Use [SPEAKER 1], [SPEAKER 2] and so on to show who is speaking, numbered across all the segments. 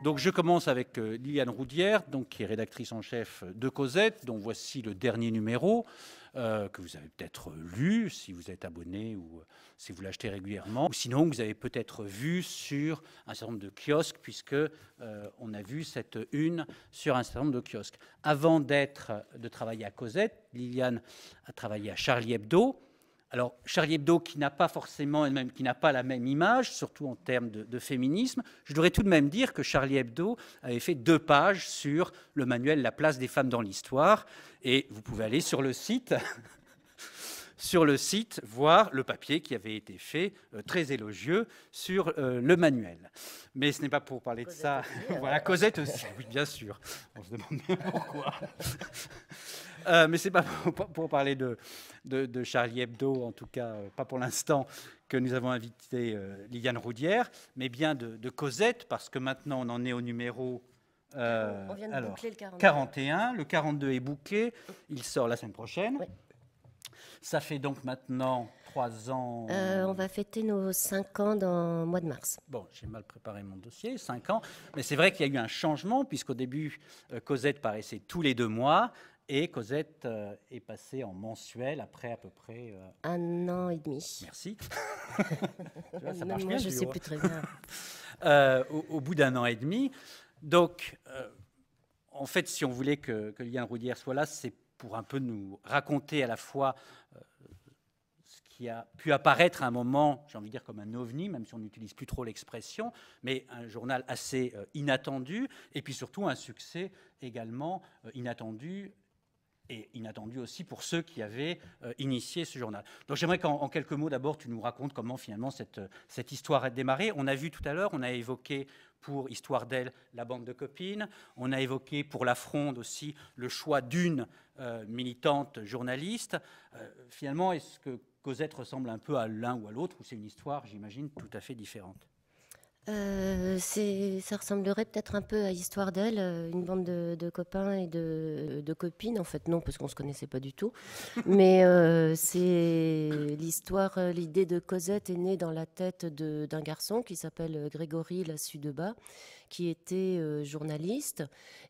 [SPEAKER 1] Donc je commence avec Liliane Roudière, donc, qui est rédactrice en chef de Cosette, dont voici le dernier numéro, que vous avez peut-être lu si vous êtes abonné ou si vous l'achetez régulièrement, ou sinon vous avez peut-être vu sur un certain nombre de kiosques, puisque on a vu cette une sur un certain nombre de kiosques. Avant de travailler à Cosette, Liliane a travaillé à Charlie Hebdo. Alors, Charlie Hebdo, qui n'a pas forcément, même qui n'a pas la même image, surtout en termes de féminisme, je devrais tout de même dire que Charlie Hebdo avait fait 2 pages sur le manuel La place des femmes dans l'histoire, et vous pouvez aller sur le site, voir le papier qui avait été fait, très élogieux, sur le manuel. Mais ce n'est pas pour parler
[SPEAKER 2] Cosette
[SPEAKER 1] de ça.
[SPEAKER 2] Aussi,
[SPEAKER 1] voilà, Cosette aussi, oui, bien sûr. On se demande bien pourquoi. Mais ce n'est pas pour parler de Charlie Hebdo, en tout cas pas pour l'instant, que nous avons invité Liliane Roudière, mais bien de Cosette, parce que maintenant on en est au numéro
[SPEAKER 2] on vient de boucler le
[SPEAKER 1] 41. Le 42 est bouclé, il sort la semaine prochaine.
[SPEAKER 2] Oui.
[SPEAKER 1] Ça fait donc maintenant 3 ans.
[SPEAKER 2] On va fêter nos 5 ans dans le mois de mars.
[SPEAKER 1] Bon, j'ai mal préparé mon dossier, 5 ans. Mais c'est vrai qu'il y a eu un changement, puisqu'au début, Cosette paraissait tous les 2 mois, et Cosette est passée en mensuel après à peu près...
[SPEAKER 2] 1 an et demi.
[SPEAKER 1] Merci. Tu vois, ça marche
[SPEAKER 2] moi,
[SPEAKER 1] bien,
[SPEAKER 2] je ne sais plus très bien.
[SPEAKER 1] au bout d'1 an et demi. Donc, en fait, si on voulait que Liliane Roudière soit là, c'est pour un peu nous raconter à la fois ce qui a pu apparaître à un moment, j'ai envie de dire comme un ovni, même si on n'utilise plus trop l'expression, mais un journal assez inattendu, et puis surtout un succès également inattendu, et inattendu aussi pour ceux qui avaient initié ce journal. Donc j'aimerais qu'en quelques mots, d'abord, tu nous racontes comment finalement cette histoire a démarré. On a vu tout à l'heure, on a évoqué pour Histoire d'elle la bande de copines, on a évoqué pour La Fronde aussi le choix d'une militante journaliste. Finalement, est-ce que Cosette ressemble un peu à l'un ou à l'autre, ou c'est une histoire, j'imagine, tout à fait différente?
[SPEAKER 2] Ça ressemblerait peut-être un peu à Histoire d'elle, une bande de copains et de copines. En fait, non, parce qu'on ne se connaissait pas du tout. Mais c'est l'idée de Cosette est née dans la tête d'un garçon qui s'appelle Grégory Lassus-Debat, qui était journaliste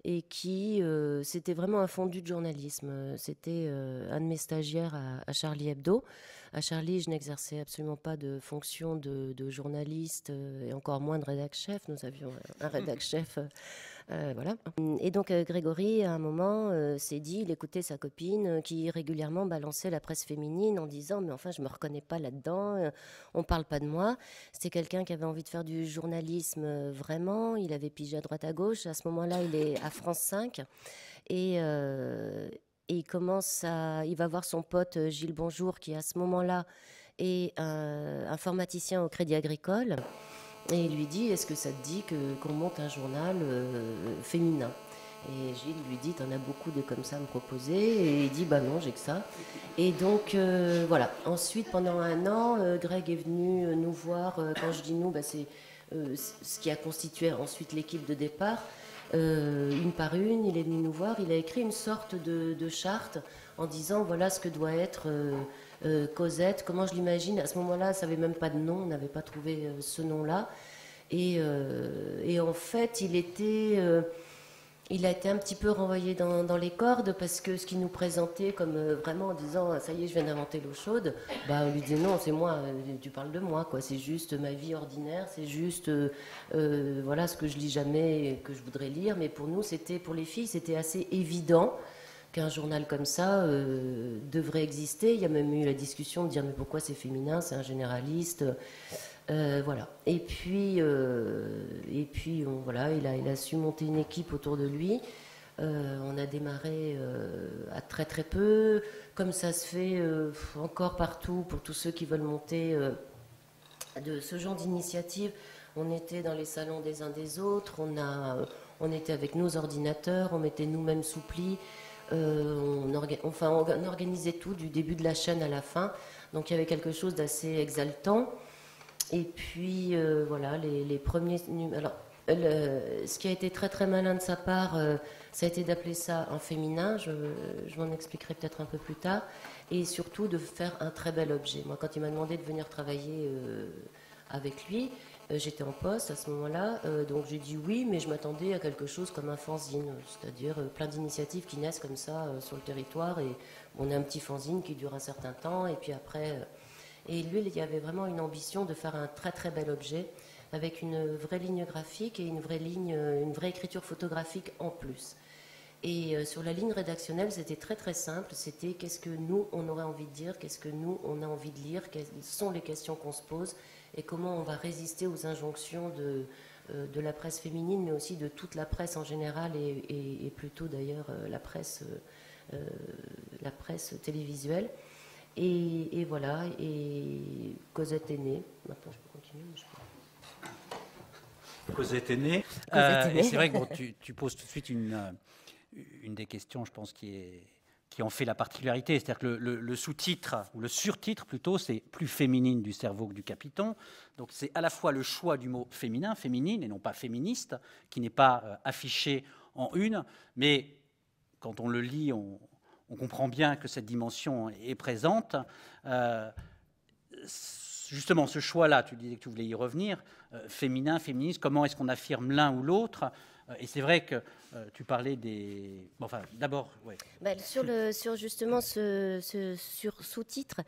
[SPEAKER 2] et qui c'était vraiment un fondu de journalisme. C'était un de mes stagiaires à Charlie Hebdo. À Charlie, je n'exerçais absolument pas de fonction de journaliste et encore moins de rédac-chef. Nous avions un rédac-chef. Voilà. Et donc Grégory, à un moment, s'est dit, il écoutait sa copine qui régulièrement balançait la presse féminine en disant « mais enfin, je ne me reconnais pas là-dedans, on ne parle pas de moi ». C'était quelqu'un qui avait envie de faire du journalisme vraiment. Il avait pigé à droite à gauche. À ce moment-là, il est à France 5 et il va voir son pote Gilles Bonjour, qui à ce moment-là est informaticien au Crédit Agricole. Et il lui dit, est-ce que ça te dit qu'on monte un journal féminin? Et Gilles lui dit, t'en as beaucoup de comme ça à me proposer. Et il dit, bah non, j'ai que ça. Et donc, voilà. Ensuite, pendant 1 an, Greg est venu nous voir. Quand je dis nous, bah, c'est ce qui a constitué ensuite l'équipe de départ. Une par une, il est venu nous voir. Il a écrit une sorte de charte en disant, voilà ce que doit être... Cosette, comment je l'imagine. À ce moment-là, ça n'avait même pas de nom, on n'avait pas trouvé ce nom-là. Et en fait, il a été un petit peu renvoyé dans les cordes parce que ce qu'il nous présentait comme vraiment en disant ça y est, je viens d'inventer l'eau chaude, bah, on lui disait non, c'est moi, tu parles de moi, quoi. C'est juste ma vie ordinaire, c'est juste voilà ce que je lis jamais et que je voudrais lire. Mais pour nous, pour les filles, c'était assez évident qu'un journal comme ça devrait exister. Il y a même eu la discussion de dire mais pourquoi c'est féminin, c'est un généraliste, voilà. Et puis voilà, il a su monter une équipe autour de lui. On a démarré à très très peu, comme ça se fait encore partout pour tous ceux qui veulent monter de ce genre d'initiative. On était dans les salons des uns des autres, on était avec nos ordinateurs, on mettait nous-mêmes sous pli. On organisait tout du début de la chaîne à la fin, donc il y avait quelque chose d'assez exaltant. Et puis voilà, les premiers alors ce qui a été très très malin de sa part, ça a été d'appeler ça un féminin, je m'en expliquerai peut-être un peu plus tard, et surtout de faire un très bel objet. Moi, quand il m'a demandé de venir travailler avec lui, J'étais en poste à ce moment-là, donc j'ai dit oui, mais je m'attendais à quelque chose comme un fanzine, c'est-à-dire plein d'initiatives qui naissent comme ça sur le territoire, et on a un petit fanzine qui dure un certain temps, et puis après... et lui, il y avait vraiment une ambition de faire un très très bel objet, avec une vraie ligne graphique et une vraie écriture photographique en plus. Et sur la ligne rédactionnelle, c'était très très simple. C'était qu'est-ce que nous, on aurait envie de dire, qu'est-ce que nous, on a envie de lire, quelles sont les questions qu'on se pose et comment on va résister aux injonctions de la presse féminine, mais aussi de toute la presse en général et plutôt d'ailleurs la presse télévisuelle. Et voilà, et Cosette est née. Maintenant, je peux continuer.
[SPEAKER 1] Cosette est née.
[SPEAKER 2] Cosette est née.
[SPEAKER 1] Et c'est vrai que bon, tu poses tout de suite une des questions, je pense, qui en fait la particularité. C'est-à-dire que le sous-titre, ou le surtitre plutôt, c'est « Plus féminine du cerveau que du capiton ». Donc c'est à la fois le choix du mot féminin, féminine, et non pas féministe, qui n'est pas affiché en une, mais quand on le lit, on comprend bien que cette dimension est présente. Justement, ce choix-là, tu disais que tu voulais y revenir, féminin, féministe, comment est-ce qu'on affirme l'un ou l'autre? Et c'est vrai que tu parlais des... Bon, enfin, d'abord, ouais.
[SPEAKER 2] Sur justement ce sous-titre,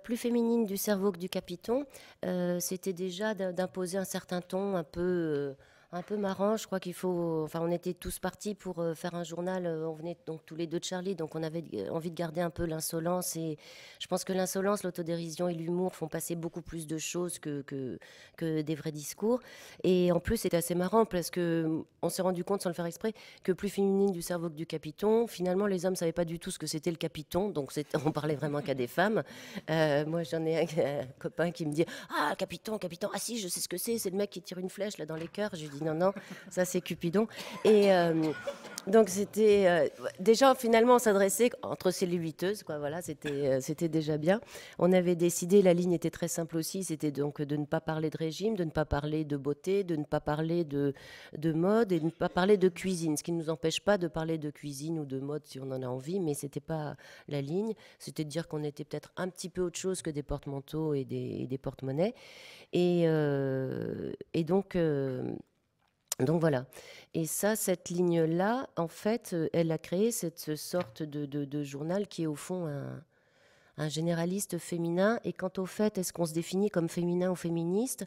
[SPEAKER 2] plus féminine du cerveau que du capiton, c'était déjà d'imposer un certain ton un peu marrant. Je crois qu'il faut... Enfin, on était tous partis pour faire un journal. On venait donc tous les deux de Charlie, donc on avait envie de garder un peu l'insolence. Et je pense que l'insolence, l'autodérision et l'humour font passer beaucoup plus de choses que des vrais discours. Et en plus, c'était assez marrant parce que on s'est rendu compte, sans le faire exprès, que plus féminine du cerveau que du capiton, finalement, les hommes ne savaient pas du tout ce que c'était le capiton. Donc on parlait vraiment qu'à des femmes. Moi, j'en ai un copain qui me dit « Ah, capiton, ah si, je sais ce que c'est le mec qui tire une flèche là dans les cœurs. » Je lui dis « Non, ça c'est Cupidon. » Et donc c'était... déjà, finalement, on s'adressait entre céluiteuses, quoi, voilà, c'était déjà bien. On avait décidé, la ligne était très simple aussi, c'était donc de ne pas parler de régime, de ne pas parler de beauté, de ne pas parler de mode et de ne pas parler de cuisine, ce qui ne nous empêche pas de parler de cuisine ou de mode si on en a envie, mais c'était pas la ligne. C'était de dire qu'on était peut-être un petit peu autre chose que des porte-manteaux et des porte-monnaies. Et donc voilà. Et ça, cette ligne-là, en fait, elle a créé cette sorte de journal qui est au fond un généraliste féminin. Et quant au fait, est-ce qu'on se définit comme féminin ou féministe,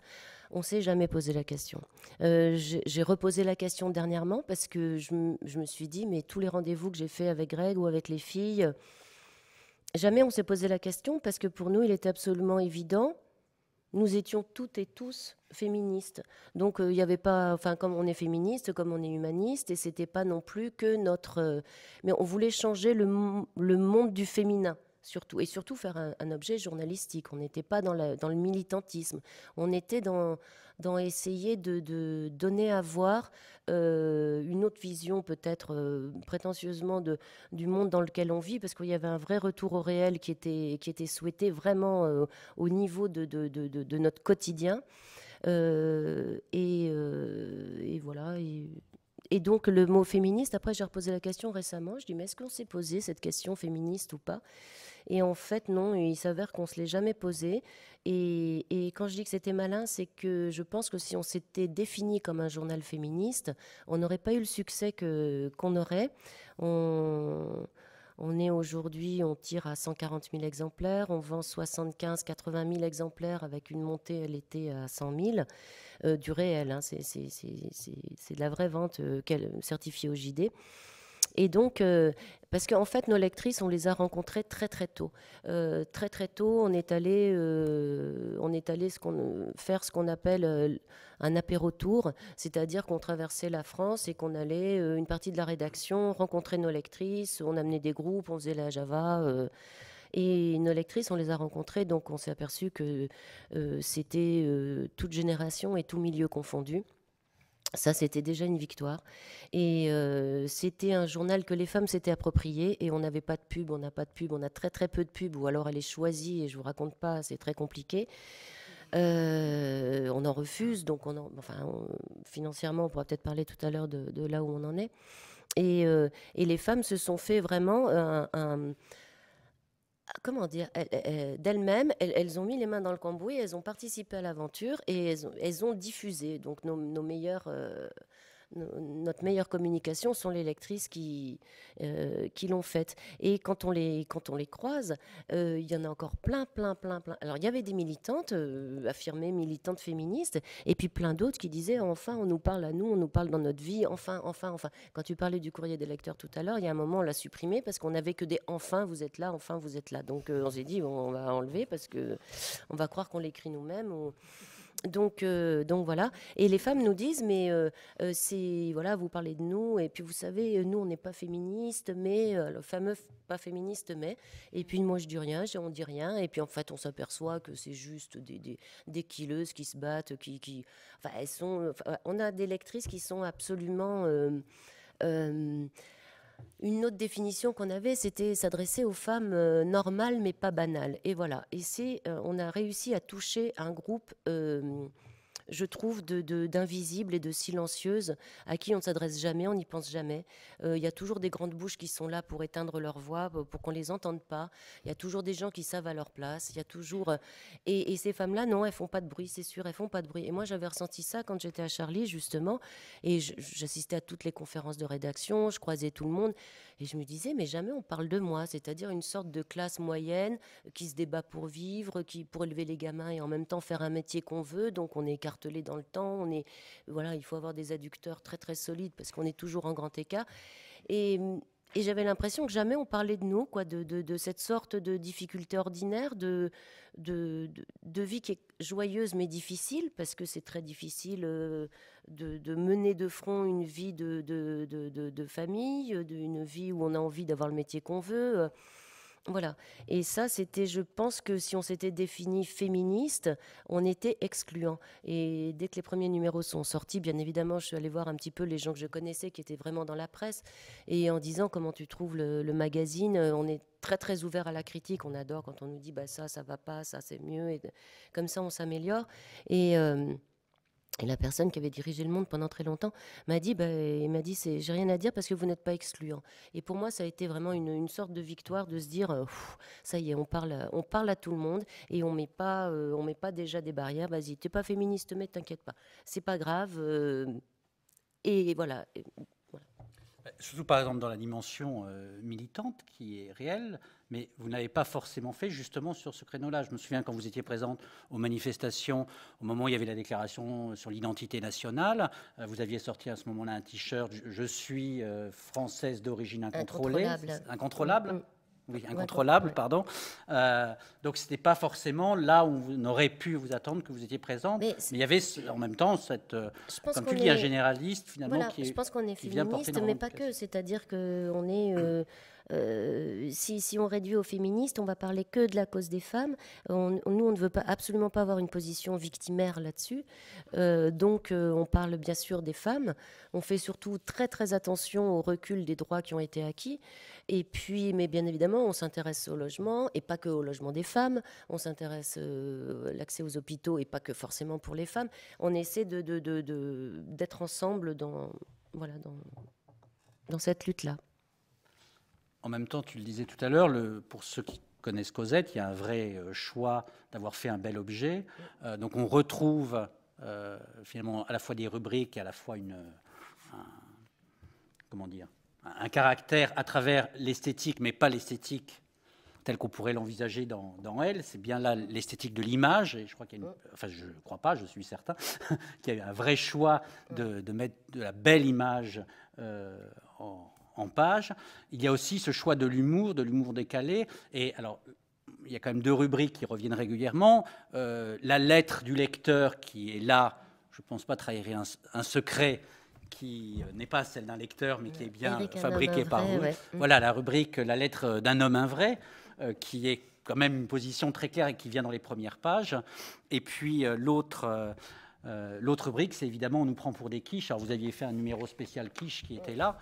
[SPEAKER 2] on ne s'est jamais posé la question. J'ai reposé la question dernièrement parce que je me suis dit, mais tous les rendez-vous que j'ai faits avec Greg ou avec les filles, jamais on s'est posé la question parce que pour nous, il était absolument évident. Nous étions toutes et tous féministes. Donc, il n'y avait pas... Enfin, comme on est féministe, comme on est humaniste, et c'était pas non plus que notre... mais on voulait changer le monde du féminin, surtout. Et surtout faire un objet journalistique. On n'était pas dans le militantisme. On était dans essayer de donner à voir une autre vision, peut-être prétentieusement, du monde dans lequel on vit, parce qu'il y avait un vrai retour au réel qui était souhaité vraiment au niveau de notre quotidien. Et voilà. Et donc le mot féministe, après j'ai reposé la question récemment, je dis mais est-ce qu'on s'est posé cette question féministe ou pas? Et en fait non, il s'avère qu'on ne se l'est jamais posé. Et quand je dis que c'était malin, c'est que je pense que si on s'était défini comme un journal féministe, on n'aurait pas eu le succès qu'on aurait. On est aujourd'hui, on tire à 140 000 exemplaires, on vend 75-80 000 exemplaires avec une montée, elle était à 100 000, du réel, hein, c'est de la vraie vente certifiée au JD. Et donc, parce qu'en fait, nos lectrices, on les a rencontrées très très tôt. Très très tôt, on est allé faire ce qu'on appelle un apéro-tour, c'est-à-dire qu'on traversait la France et qu'on allait, une partie de la rédaction, rencontrer nos lectrices, on amenait des groupes, on faisait la Java... et nos lectrices, on les a rencontrées, donc on s'est aperçu que c'était toute génération et tout milieu confondu. Ça, c'était déjà une victoire. Et c'était un journal que les femmes s'étaient approprié et on n'avait pas de pub, on n'a pas de pub, on a très très peu de pub, ou alors elle est choisie et je ne vous raconte pas, c'est très compliqué. On en refuse, donc financièrement, on pourra peut-être parler tout à l'heure de là où on en est. Et les femmes se sont fait vraiment comment dire, d'elles-mêmes, elles ont mis les mains dans le cambouis, elles ont participé à l'aventure et elles ont diffusé. Donc nos meilleurs, notre meilleure communication sont les lectrices qui l'ont faite. Et quand on les croise, il y en a encore plein, plein, plein, plein. Alors il y avait des militantes, affirmées militantes féministes, et puis plein d'autres qui disaient enfin on nous parle à nous, on nous parle dans notre vie, enfin, enfin, enfin. Quand tu parlais du courrier des lecteurs tout à l'heure, il y a un moment on l'a supprimé parce qu'on n'avait que des enfin vous êtes là, enfin vous êtes là. Donc on s'est dit bon, on va enlever parce que on va croire qu'on l'écrit nous-mêmes. Donc voilà. Et les femmes nous disent, mais c'est voilà, vous parlez de nous, et puis vous savez, nous on n'est pas féministes, mais le fameux pas féministe, mais. Et puis moi je dis rien, on dit rien, et puis en fait on s'aperçoit que c'est juste des killeuses qui se battent, enfin elles sont. Enfin, on a des lectrices qui sont absolument. Une autre définition qu'on avait, c'était s'adresser aux femmes normales mais pas banales. Et voilà. Et on a réussi à toucher un groupe, je trouve, d'invisibles et de silencieuses à qui on ne s'adresse jamais, on n'y pense jamais. Il y a toujours des grandes bouches qui sont là pour éteindre leur voix, pour qu'on les entende pas. Il y a toujours des gens qui savent à leur place. Il y a toujours et ces femmes-là, non, elles font pas de bruit, c'est sûr, elles font pas de bruit. Et moi, j'avais ressenti ça quand j'étais à Charlie, justement, et j'assistais à toutes les conférences de rédaction, je croisais tout le monde, et je me disais, mais jamais on parle de moi, c'est-à-dire une sorte de classe moyenne qui se débat pour vivre, pour élever les gamins et en même temps faire un métier qu'on veut, donc on est écartelé dans le temps, voilà, il faut avoir des adducteurs très très solides parce qu'on est toujours en grand écart. Et, et j'avais l'impression que jamais on parlait de nous, quoi, de cette sorte de difficulté ordinaire, de vie qui est joyeuse mais difficile, parce que c'est très difficile de mener de front une vie de famille, une vie où on a envie d'avoir le métier qu'on veut. Voilà. Et ça, c'était, je pense que si on s'était défini féministe, on était excluant. Et dès que les premiers numéros sont sortis, bien évidemment, je suis allée voir un petit peu les gens que je connaissais qui étaient vraiment dans la presse. Et en disant comment tu trouves le magazine, on est très très ouvert à la critique. On adore quand on nous dit bah ça va pas, ça c'est mieux. Et comme ça, on s'améliore. Et la personne qui avait dirigé le Monde pendant très longtemps m'a dit, j'ai rien à dire parce que vous n'êtes pas excluant. Et pour moi, ça a été vraiment une sorte de victoire de se dire, ça y est, on parle à tout le monde et on met pas déjà des barrières. Vas-y, t'es pas féministe, mais t'inquiète pas, c'est pas grave. Et voilà.
[SPEAKER 1] Surtout par exemple dans la dimension militante qui est réelle, mais vous n'avez pas forcément fait justement sur ce créneau-là. Je me souviens quand vous étiez présente aux manifestations, au moment où il y avait la déclaration sur l'identité nationale, vous aviez sorti à ce moment-là un t-shirt « Je suis française d'origine incontrôlée ». Incontrôlable. Oui, incontrôlable, ouais. Pardon. Donc, ce n'était pas forcément là où on aurait pu vous attendre que vous étiez présente. Mais il y avait en même temps, comme tu dis, un généraliste finalement
[SPEAKER 2] voilà, je pense qu'on est féministe, mais pas que. C'est-à-dire qu'on est... si on réduit aux féministes, on va parler que de la cause des femmes. Nous, on ne veut absolument pas avoir une position victimaire là-dessus. Donc, on parle bien sûr des femmes. On fait surtout très très attention au recul des droits qui ont été acquis. Et puis, mais bien évidemment, on s'intéresse au logement, et pas que au logement des femmes. On s'intéresse à l'accès aux hôpitaux, et pas que forcément pour les femmes. On essaie d'être ensemble dans cette lutte-là.
[SPEAKER 1] En même temps, tu le disais tout à l'heure, pour ceux qui connaissent Cosette, il y a un vrai choix d'avoir fait un bel objet. Donc on retrouve finalement à la fois des rubriques et à la fois un caractère à travers l'esthétique, mais pas l'esthétique telle qu'on pourrait l'envisager dans elle. C'est bien là l'esthétique de l'image. Et je crois qu'il y a je ne crois pas, je suis certain, qu'il y a eu un vrai choix de mettre de la belle image en page. Il y a aussi ce choix de l'humour décalé. Et alors, il y a quand même deux rubriques qui reviennent régulièrement. La lettre du lecteur qui est là, je ne pense pas trahir un secret qui n'est pas celle d'un lecteur, mais qui est bien fabriquée par vous. Ouais. Voilà, la rubrique « La lettre d'un homme un vrai », qui est quand même une position très claire et qui vient dans les premières pages. Et puis l'autre rubrique, c'est évidemment « On nous prend pour des quiches ». Alors vous aviez fait un numéro spécial quiche qui était là.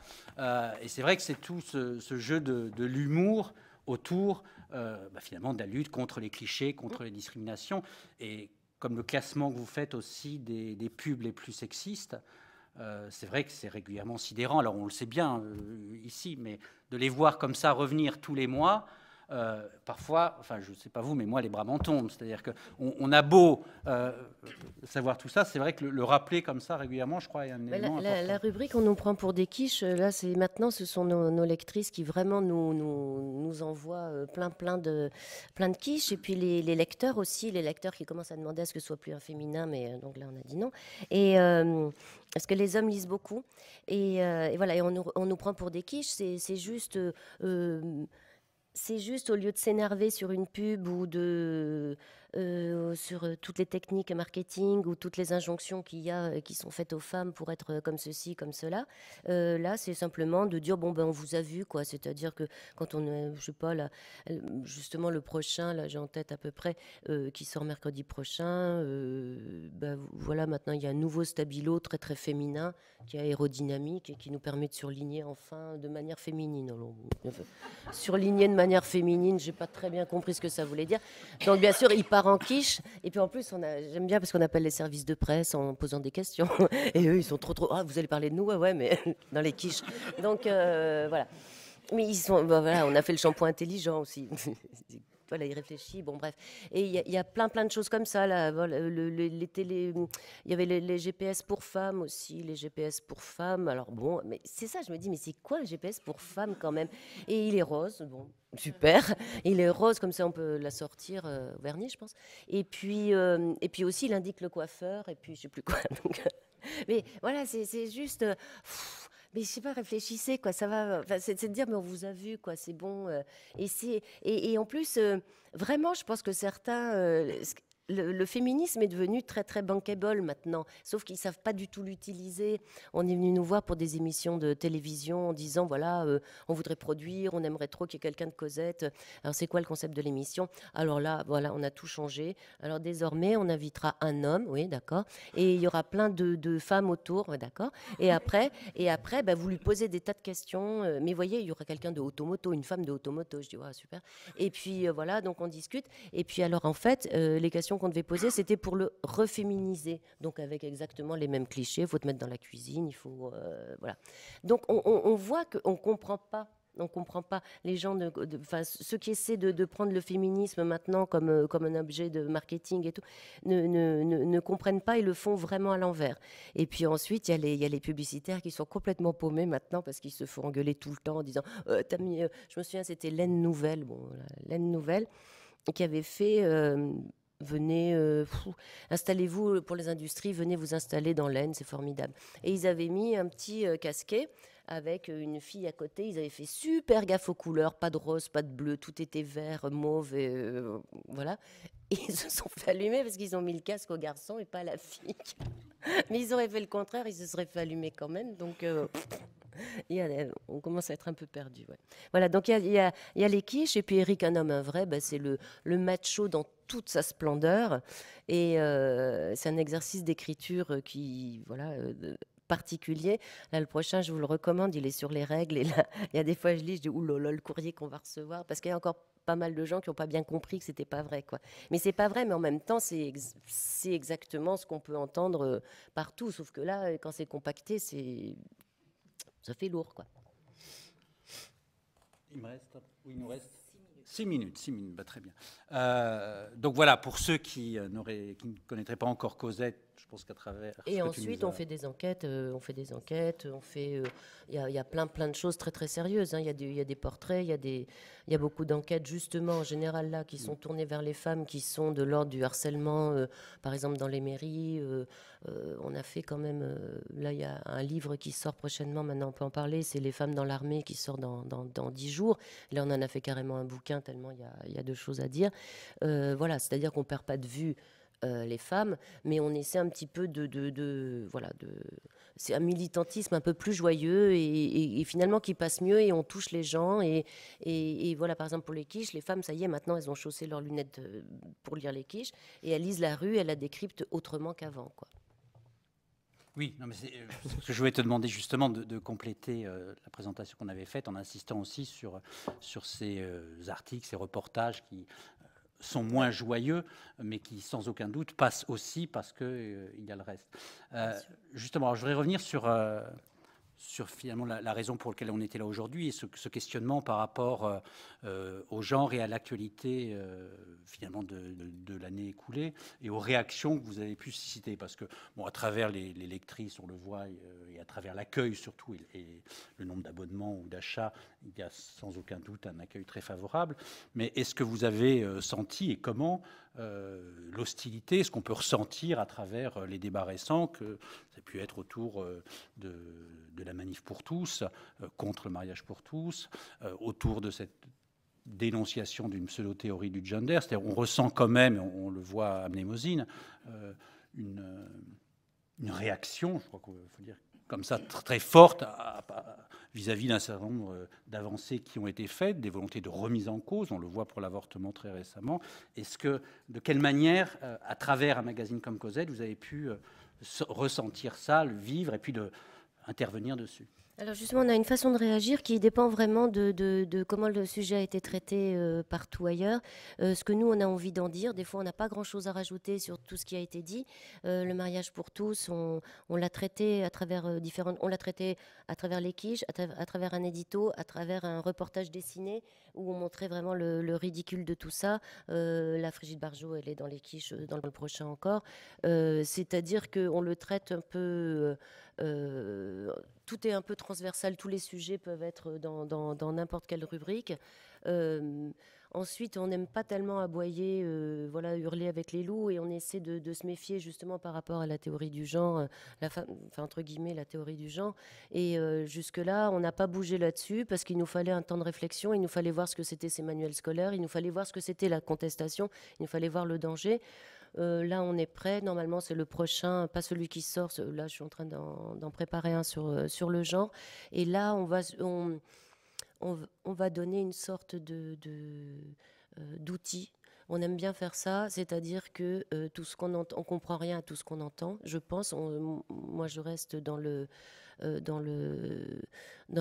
[SPEAKER 1] Et c'est vrai que c'est tout ce jeu de l'humour autour finalement de la lutte contre les clichés, contre les discriminations. Et comme le classement que vous faites aussi des pubs les plus sexistes, c'est vrai que c'est régulièrement sidérant. Alors on le sait bien ici, mais de les voir comme ça revenir tous les mois, parfois, enfin je ne sais pas vous, mais moi les bras m'en tombent. C'est-à-dire qu'on a beau savoir tout ça, c'est vrai que le rappeler comme ça régulièrement, je crois, est un élément important.
[SPEAKER 2] La rubrique on nous prend pour des quiches, là c'est maintenant ce sont nos lectrices qui vraiment nous envoient plein de quiches, et puis les lecteurs aussi, les lecteurs qui commencent à demander à ce que ce soit plus un féminin, mais donc là on a dit non. Et parce que les hommes lisent beaucoup, et voilà, et on nous prend pour des quiches, c'est juste au lieu de s'énerver sur une pub ou sur toutes les techniques marketing ou toutes les injonctions qu'il y a qui sont faites aux femmes pour être comme ceci, comme cela, là c'est simplement de dire bon ben on vous a vu quoi, c'est-à-dire que quand on est, je sais pas là, justement le prochain, là j'ai en tête à peu près, qui sort mercredi prochain, ben, voilà, maintenant il y a un nouveau stabilo très très féminin qui est aérodynamique et qui nous permet de surligner enfin de manière féminine. Alors, surligner de manière féminine, j'ai pas très bien compris ce que ça voulait dire. Donc bien sûr, il part en quiche, et puis en plus, j'aime bien parce qu'on appelle les services de presse en posant des questions, et eux, ils sont trop. Ah, vous allez parler de nous, ouais, mais dans les quiches. Donc voilà. Mais ils sont, ben, voilà, on a fait le shampoing intelligent aussi. Voilà, il réfléchit, bon bref. Et il y a plein de choses comme ça, là. Voilà, les télé, il y avait les GPS pour femmes aussi, les GPS pour femmes. Alors bon, mais c'est ça, je me dis, mais c'est quoi le GPS pour femmes quand même? Et il est rose, bon, super. Il est rose, comme ça on peut la sortir au vernis, je pense. Et puis aussi, il indique le coiffeur, et puis je sais plus quoi. Donc, mais voilà, c'est juste... mais je sais pas, réfléchissez, quoi, ça va. Enfin, c'est de dire, mais on vous a vu, quoi, c'est bon. Et en plus, vraiment, je pense que certains. Le féminisme est devenu très très bankable maintenant, sauf qu'ils savent pas du tout l'utiliser. On est venu nous voir pour des émissions de télévision en disant voilà, on voudrait produire, on aimerait trop qu'il y ait quelqu'un de Cosette. Alors c'est quoi le concept de l'émission? Alors là, voilà, on a tout changé. Alors désormais, on invitera un homme, oui, d'accord, et il y aura plein de femmes autour, ouais, d'accord. Et après, bah, vous lui posez des tas de questions. Mais voyez, il y aura quelqu'un de automoto, une femme de automoto. Je dis ouais, super. Et puis voilà, donc on discute. Et puis alors en fait, les questions qu'on devait poser, c'était pour le reféminiser. Donc avec exactement les mêmes clichés. Il faut te mettre dans la cuisine, il faut voilà. Donc on voit qu'on comprend pas. On ne comprend pas. Les gens, ceux qui essaient de prendre le féminisme maintenant comme un objet de marketing et tout, ne comprennent pas et le font vraiment à l'envers. Et puis ensuite, il y a les publicitaires qui sont complètement paumés maintenant parce qu'ils se font engueuler tout le temps en disant t'as mis, je me souviens, c'était Laine Nouvelle, Laine Nouvelle, qui avait fait... venez, installez-vous pour les industries, venez vous installer dans l'Aisne, c'est formidable. Et ils avaient mis un petit casquet avec une fille à côté. Ils avaient fait super gaffe aux couleurs, pas de rose, pas de bleu, tout était vert, mauve, et voilà. Et ils se sont fait allumer parce qu'ils ont mis le casque au garçon et pas à la fille. Mais ils auraient fait le contraire, ils se seraient fait allumer quand même. Donc on commence à être un peu perdu. Ouais. Voilà, donc il y a les quiches, et puis Eric, un homme, un vrai, bah, c'est le macho dans toute sa splendeur. Et c'est un exercice d'écriture qui, voilà, particulier. Là, le prochain, je vous le recommande, il est sur les règles. Et là, il y a des fois, je lis, je dis, ouh là là, le courrier qu'on va recevoir, parce qu'il y a encore pas mal de gens qui n'ont pas bien compris que c'était pas vrai, quoi. Mais c'est pas vrai, mais en même temps, c'est exactement ce qu'on peut entendre partout. Sauf que là, quand c'est compacté, ça fait lourd, quoi.
[SPEAKER 1] Il nous reste 6 minutes. 6 minutes, bah, très bien. Donc voilà, pour ceux qui ne connaîtraient pas encore Cosette, je pense qu'à travers...
[SPEAKER 2] Et ensuite, on fait des enquêtes, il y a plein de choses très très sérieuses, hein. Il y a des portraits, il y a beaucoup d'enquêtes justement en général là qui sont tournées vers les femmes qui sont de l'ordre du harcèlement, par exemple dans les mairies. On a fait quand même, là il y a un livre qui sort prochainement, maintenant on peut en parler, c'est Les femmes dans l'armée qui sort dans 10 jours. Là on en a fait carrément un bouquin tellement il y a de choses à dire. Voilà, c'est-à-dire qu'on perd pas de vue les femmes, mais on essaie un petit peu c'est un militantisme un peu plus joyeux et finalement qui passe mieux, et on touche les gens et voilà, par exemple pour les quiches, les femmes, ça y est, maintenant elles ont chaussé leurs lunettes pour lire les quiches, et elles lisent la rue, elles la décryptent autrement qu'avant, quoi.
[SPEAKER 1] Oui, non, mais c'est ce que je voulais te demander justement de compléter la présentation qu'on avait faite en insistant aussi sur ces articles, ces reportages qui sont moins joyeux, mais qui sans aucun doute passent aussi parce qu'il y a le reste. Justement, alors, je voudrais revenir sur sur finalement la raison pour laquelle on était là aujourd'hui et ce questionnement par rapport au genre et à l'actualité finalement de l'année écoulée et aux réactions que vous avez pu susciter. Parce que, bon, à travers les lectrices, on le voit, et à travers l'accueil surtout et le nombre d'abonnements ou d'achats, il y a sans aucun doute un accueil très favorable. Mais est-ce que vous avez senti et comment l'hostilité, ce qu'on peut ressentir à travers les débats récents, que ça a pu être autour de la manif pour tous, contre le mariage pour tous, autour de cette dénonciation d'une pseudo-théorie du gender. C'est-à-dire on ressent quand même, on le voit à Mnémosyne, une réaction, je crois qu'il faut dire comme ça, très forte vis-à-vis d'un certain nombre d'avancées qui ont été faites, des volontés de remise en cause, on le voit pour l'avortement très récemment. Est-ce que, de quelle manière, à travers un magazine comme Cosette, vous avez pu ressentir ça, le vivre, et puis intervenir dessus?
[SPEAKER 2] Alors justement, on a une façon de réagir qui dépend vraiment de comment le sujet a été traité partout ailleurs. Ce que nous, on a envie d'en dire, des fois, on n'a pas grand-chose à rajouter sur tout ce qui a été dit. Le mariage pour tous, on l'a traité à travers on l'a traité à travers les quiches, à travers un édito, à travers un reportage dessiné où on montrait vraiment le ridicule de tout ça. La Frigide Barjot, elle est dans les quiches dans le prochain encore. C'est-à-dire qu'on le traite un peu... tout est un peu transversal, tous les sujets peuvent être dans n'importe quelle rubrique. Ensuite, on n'aime pas tellement aboyer, hurler avec les loups, et on essaie de se méfier justement par rapport à la théorie du genre, entre guillemets la théorie du genre. Et jusque-là, on n'a pas bougé là-dessus parce qu'il nous fallait un temps de réflexion, il nous fallait voir ce que c'était ces manuels scolaires, il nous fallait voir ce que c'était la contestation, il nous fallait voir le danger. Là, on est prêt. Normalement, c'est le prochain, pas celui qui sort. Là, je suis en train d'en préparer un sur le genre. Et là, on va donner une sorte d'outil. On aime bien faire ça, c'est-à-dire que tout ce qu'on entend, on comprend rien à tout ce qu'on entend. Je pense, moi, je reste dans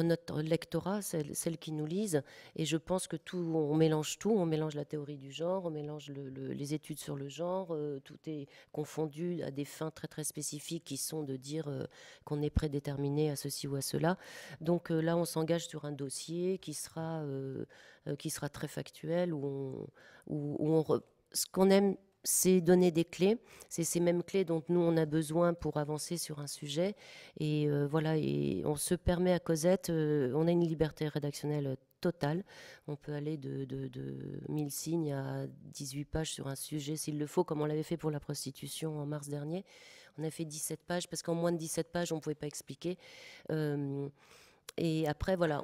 [SPEAKER 2] notre lectorat, celles qui nous lisent, et je pense que on mélange tout, on mélange la théorie du genre, on mélange les études sur le genre, tout est confondu à des fins très très spécifiques qui sont de dire qu'on est prédéterminé à ceci ou à cela. Donc là, on s'engage sur un dossier qui sera très factuel, ce qu'on aime, c'est donner des clés. C'est ces mêmes clés dont nous, on a besoin pour avancer sur un sujet. Et et on se permet à Cosette, on a une liberté rédactionnelle totale. On peut aller de 1000 signes à 18 pages sur un sujet s'il le faut, comme on l'avait fait pour la prostitution en mars dernier. On a fait 17 pages parce qu'en moins de 17 pages, on ne pouvait pas expliquer. Et après, voilà,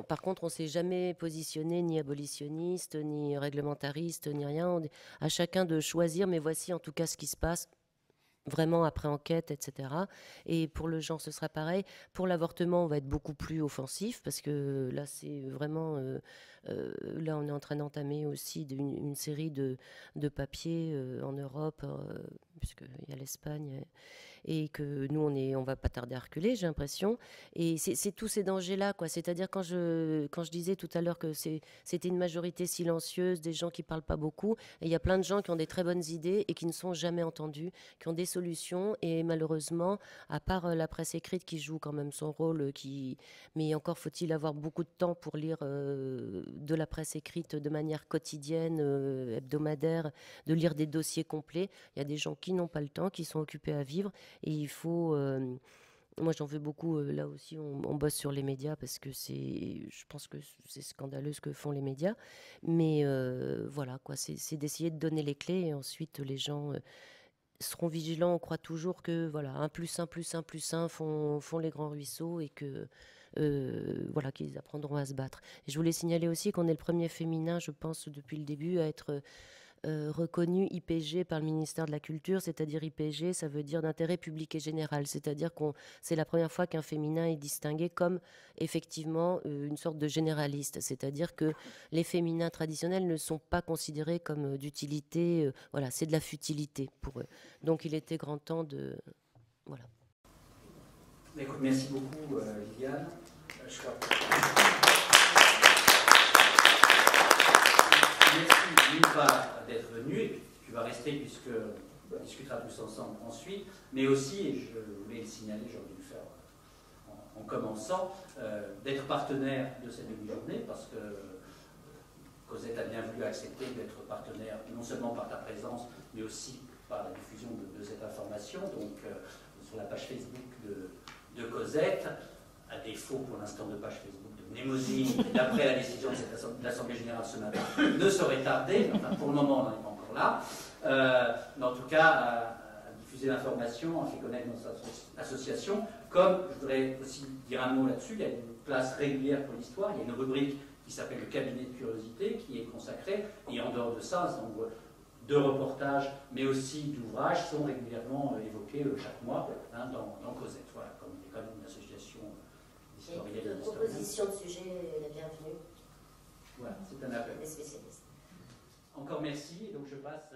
[SPEAKER 2] par contre, on ne s'est jamais positionné ni abolitionniste, ni réglementariste, ni rien. À chacun de choisir, mais voici en tout cas ce qui se passe, vraiment après enquête, etc. Et pour le genre, ce sera pareil. Pour l'avortement, on va être beaucoup plus offensif, parce que là, c'est vraiment... là, on est en train d'entamer aussi une série de papiers en Europe, puisqu'il y a l'Espagne... et que nous, on va pas tarder à reculer, j'ai l'impression. Et c'est tous ces dangers-là, quoi. C'est-à-dire quand je disais tout à l'heure que c'était une majorité silencieuse, des gens qui parlent pas beaucoup, et il y a plein de gens qui ont des très bonnes idées et qui ne sont jamais entendus, qui ont des solutions, et malheureusement, à part la presse écrite qui joue quand même son rôle, mais encore faut-il avoir beaucoup de temps pour lire de la presse écrite de manière quotidienne, hebdomadaire, de lire des dossiers complets. Il y a des gens qui n'ont pas le temps, qui sont occupés à vivre. Et il faut... moi, j'en veux beaucoup. Là aussi, on bosse sur les médias parce que je pense que c'est scandaleux ce que font les médias. Mais voilà, quoi, c'est d'essayer de donner les clés et ensuite les gens seront vigilants. On croit toujours que voilà, 1 + 1 + 1 + 1 font les grands ruisseaux et que voilà, qu'ils apprendront à se battre. Et je voulais signaler aussi qu'on est le premier féminin, je pense, depuis le début à être reconnu IPG par le ministère de la Culture, c'est-à-dire IPG, ça veut dire d'intérêt public et général, c'est-à-dire que c'est la première fois qu'un féminin est distingué comme effectivement une sorte de généraliste, c'est-à-dire que les féminins traditionnels ne sont pas considérés comme d'utilité, voilà, c'est de la futilité pour eux. Donc il était grand temps de... Voilà.
[SPEAKER 1] Écoute, merci beaucoup Liliane. Je crois... Merci d'une part d'être venu, et tu vas rester puisqu'on discutera tous ensemble ensuite, mais aussi, et je voulais le signaler, j'aurais dû le faire en commençant, d'être partenaire de cette demi-journée, parce que Cosette a bien voulu accepter d'être partenaire, non seulement par ta présence, mais aussi par la diffusion de cette information, donc sur la page Facebook de Cosette, à défaut pour l'instant de page Facebook de Mnémosyne, et d'après la décision de l'Assemblée Générale ce matin, ne saurait tarder, enfin pour le moment on n'en est pas encore là, mais en tout cas à diffuser l'information, à faire connaître notre association, comme, je voudrais aussi dire un mot là-dessus, il y a une place régulière pour l'histoire, il y a une rubrique qui s'appelle le cabinet de curiosité, qui est consacrée, et en dehors de ça, un certain nombre de reportages, mais aussi d'ouvrages sont régulièrement évoqués chaque mois dans Cosette, voilà, comme il y a quand même une association d'historienne.
[SPEAKER 2] De proposition de sujet, la bienvenue.
[SPEAKER 1] Voilà, c'est un appel.
[SPEAKER 2] Les spécialistes.
[SPEAKER 1] Encore merci, et donc je passe...